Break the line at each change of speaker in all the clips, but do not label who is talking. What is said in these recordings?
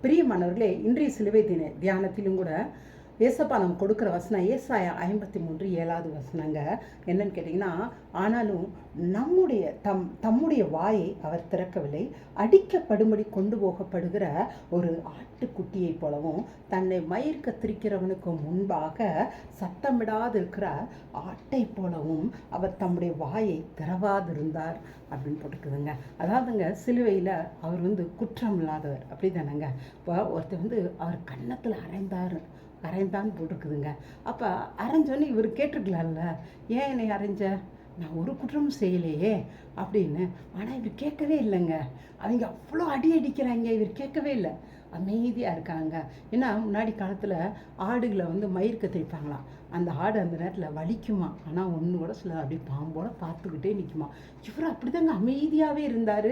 பிரியமானவர்களே, இன்றைய சிலுவை தியானத்திலும் கூட ஏசப்பா நம்ம கொடுக்குற வசனம் ஏசாயா 53:7 வசனங்க. என்னன்னு கேட்டிங்கன்னா, ஆனாலும் தம்முடைய வாயை அவர் திறக்கவில்லை, அடிக்கப்படும்படி கொண்டு போகப்படுகிற ஒரு ஆட்டுக்குட்டியை போலவும் தன்னை மயிர் கத்திரிக்கிறவனுக்கு முன்பாக சத்தமிடாது இருக்கிற ஆட்டை போலவும் அவர் தம்முடைய வாயை திறவாதிருந்தார் அப்படின்னு போட்டுக்குதுங்க. அதாவதுங்க, சிலுவையில் அவர் குற்றம் இல்லாதவர், அப்படி தானேங்க. இப்போ ஒருத்தர் அவர் கன்னத்தில் அரைந்தான்னு போட்டிருக்குதுங்க. அப்போ அரைஞ்சோன்னு இவர் கேட்டிருக்கலாம்ல, ஏன் என்னை அரைஞ்ச, நான் ஒரு குற்றமும் செய்யலையே அப்படின்னு. ஆனால் இவர் கேட்கவே இல்லைங்க. அவங்க அவ்வளோ அடிக்கிறாங்க, இவர் கேட்கவே இல்லை, அமைதியாக இருக்காங்க. ஏன்னா முன்னாடி காலத்தில் ஆடுகளை மயிர் கத்திரிப்பாங்களாம். அந்த ஆடு அந்த நேரத்தில் வலிக்குமா, ஆனால் ஒன்று கூட சொல்ல, அப்படி பாம்போட பார்த்துக்கிட்டே நிற்குமா. இவர் அப்படிதாங்க அமைதியாகவே இருந்தார்.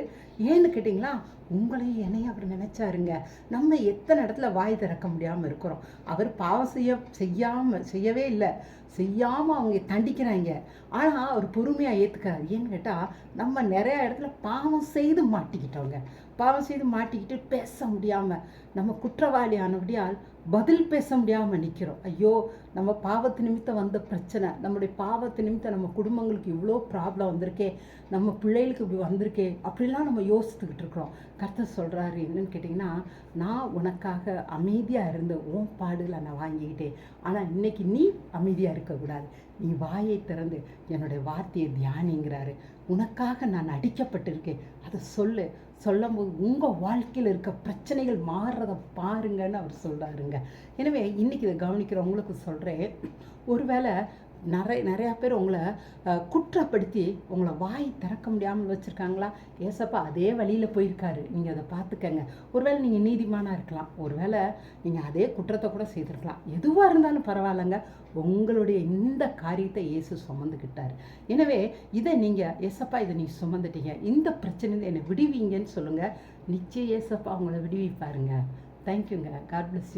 ஏன்னு கேட்டிங்களா, உங்களையும் என்னையும் அவர் நினைச்சாருங்க. நம்ம எத்தனை இடத்துல வாய் திறக்க முடியாமல் இருக்கிறோம். அவர் பாவம் செய்யவே இல்லை, செய்யாமல் அவங்க தண்டிக்கிறாங்க. ஆனால் அவர் பொறுமையாக ஏற்றுக்கிறார். ஏன்னு கேட்டால், நம்ம நிறையா இடத்துல பாவம் செய்து மாட்டிக்கிட்டு பேச முடியாமல், நம்ம குற்றவாளி ஆனபடியால் பதில் பேச முடியாமல் நிற்கிறோம். ஐயோ, நம்ம பாவத்து நிமித்தம் வந்த பிரச்சனை, நம்முடைய பாவத்து நிமித்தம் நம்ம குடும்பங்களுக்கு இவ்வளோ ப்ராப்ளம் வந்திருக்கே, நம்ம பிள்ளைகளுக்கு இப்படி வந்திருக்கே, அப்படிலாம் நம்ம யோசித்துக்கிட்டு இருக்கிறோம். கர்த்தர் சொல்கிறாரு என்னன்னு கேட்டிங்கன்னா, நான் உனக்காக அமைதியாக இருந்து உன் பாடுகளை நான் வாங்கிக்கிட்டேன். ஆனால் இன்னைக்கு நீ அமைதியாக இருக்கக்கூடாது, நீ வாயை திறந்து என்னுடைய வார்த்தையை தியானிங்கிறாரு. உனக்காக நான் அடிக்கப்பட்டிருக்கேன், அதை சொல்லும்போது உங்கள் வாழ்க்கையில் இருக்க பிரச்சனைகள் மாறுறதை பாருங்கன்னு அவர் சொல்கிறாருங்க. எனவே இன்றைக்கி இதை கவனிக்கிறவங்களுக்கு சொல்கிறேன், ஒருவேளை நிறையா பேர் உங்களை குற்றப்படுத்தி உங்களை வாய் திறக்க முடியாமல் வச்சுருக்காங்களா? ஏசப்பா அதே வழியில் போயிருக்காரு, நீங்கள் அதை பார்த்துக்கங்க. ஒருவேளை நீங்கள் நீதிமானாக இருக்கலாம், ஒருவேளை நீங்கள் அதே குற்றத்தை கூட செய்திருக்கலாம். எதுவாக இருந்தாலும் பரவாயில்லைங்க, உங்களுடைய இந்த காரியத்தை இயேசு சுமந்துக்கிட்டார். எனவே இதை நீங்கள், ஏசப்பா இதை நீ சுமந்துட்டீங்க, இந்த பிரச்சனை என்னை விடுவீங்கன்னு சொல்லுங்கள். நிச்சயம் ஏசப்பா உங்களை விடுவிப்பாருங்க. தேங்க்யூங்க. God bless you.